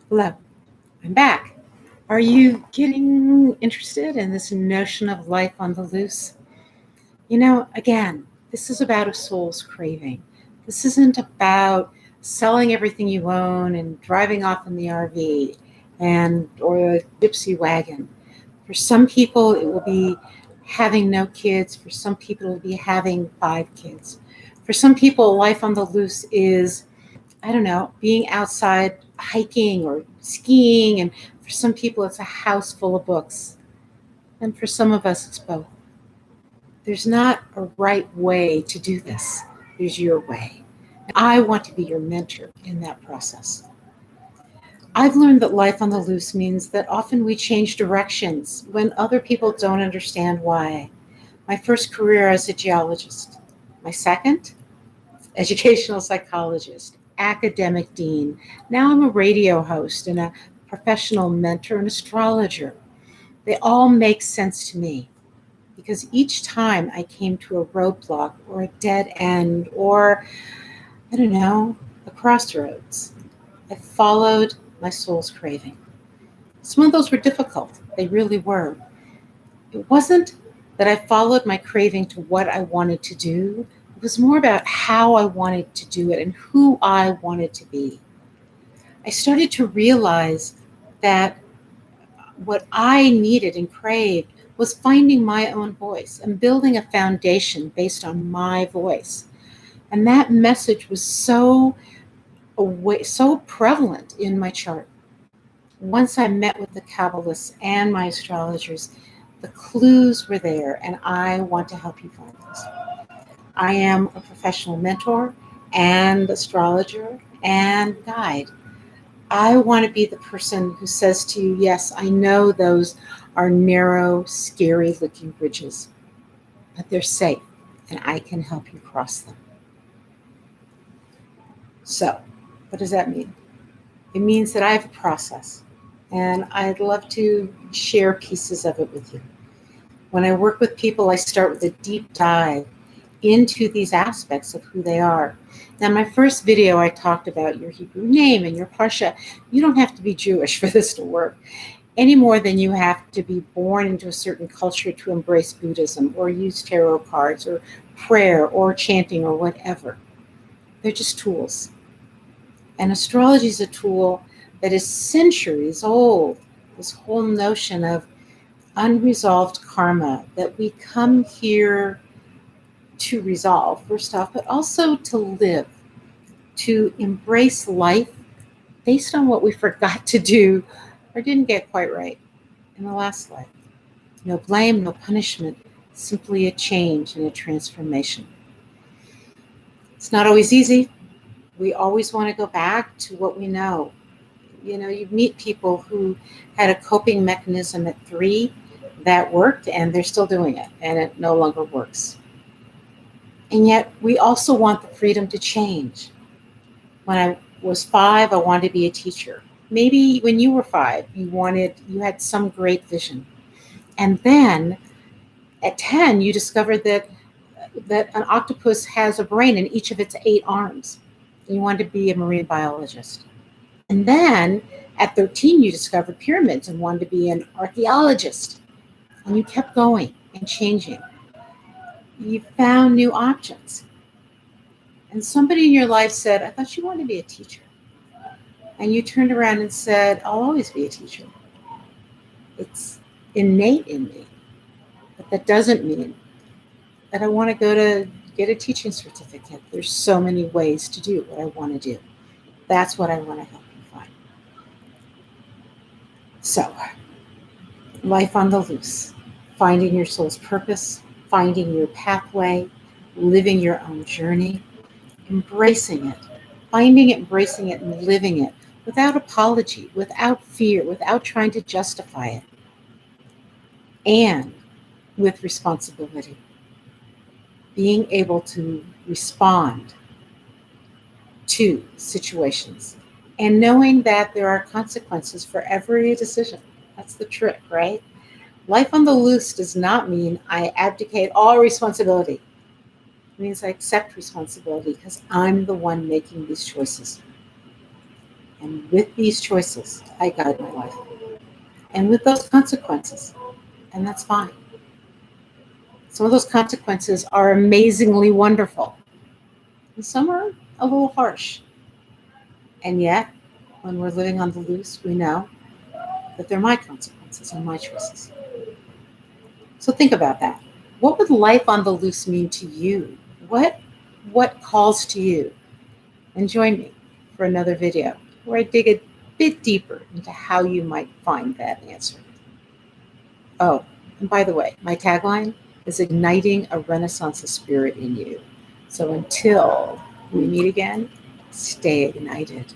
Hello, I'm back. Are you getting interested in this notion of life on the loose? Again, this is about a soul's craving. This isn't about selling everything you own and driving off in the RV and or a gypsy wagon. For some people, it will be having no kids. For some people, it will be having 5 kids. For some people, life on the loose is, I don't know, being outside hiking or skiing. And for some people, it's a house full of books. And for some of us, it's both. There's not a right way to do this, there's your way. And I want to be your mentor in that process. I've learned that life on the loose means that often we change directions when other people don't understand why. My first career as a geologist, my second, educational psychologist, academic dean. Now I'm a radio host and a professional mentor and astrologer. They all make sense to me because each time I came to a roadblock or a dead end or, I don't know, a crossroads, I followed my soul's craving. Some of those were difficult, they really were. It wasn't that I followed my craving to what I wanted to do. It was more about how I wanted to do it and who I wanted to be. I started to realize that what I needed and craved was finding my own voice and building a foundation based on my voice. And that message was so prevalent in my chart. Once I met with the Kabbalists and my astrologers, the clues were there, and I want to help you find those. I am a professional mentor and astrologer and guide. I want to be the person who says to you, yes, I know those are narrow, scary looking bridges, but they're safe and I can help you cross them. So, what does that mean? It means that I have a process and I'd love to share pieces of it with you. When I work with people, I start with a deep dive into these aspects of who they are. Now, in my first video, I talked about your Hebrew name and your Parsha. You don't have to be Jewish for this to work any more than you have to be born into a certain culture to embrace Buddhism or use tarot cards or prayer or chanting or whatever. They're just tools. And astrology is a tool that is centuries old. This whole notion of unresolved karma that we come here to resolve, first off, but also to live, to embrace life based on what we forgot to do or didn't get quite right in the last life. No blame, no punishment, simply a change and a transformation. It's not always easy. We always want to go back to what we know. You meet people who had a coping mechanism at 3 that worked and they're still doing it and it no longer works. And yet we also want the freedom to change. When I was 5, I wanted to be a teacher. Maybe when you were 5, you had some great vision. And then at 10, you discovered that an octopus has a brain in each of its 8 arms. You wanted to be a marine biologist. And then at 13, you discovered pyramids and wanted to be an archaeologist. And you kept going and changing. You found new options. And somebody in your life said, I thought you wanted to be a teacher. And you turned around and said, I'll always be a teacher. It's innate in me. But that doesn't mean that I want to go to get a teaching certificate. There's so many ways to do what I want to do. That's what I want to help you find. So, life on the loose, finding your soul's purpose, finding your pathway, living your own journey, embracing it, finding it, embracing it, and living it without apology, without fear, without trying to justify it, and with responsibility. Being able to respond to situations and knowing that there are consequences for every decision. That's the trick, right? Life on the loose does not mean I abdicate all responsibility. It means I accept responsibility because I'm the one making these choices. And with these choices, I guide my life. And with those consequences, and that's fine. Some of those consequences are amazingly wonderful, and some are a little harsh. And yet, when we're living on the loose, we know that they're my consequences and my choices. So think about that. What would life on the loose mean to you? What calls to you? And join me for another video where I dig a bit deeper into how you might find that answer. Oh, and by the way, my tagline is igniting a renaissance of spirit in you. So until we meet again, stay ignited.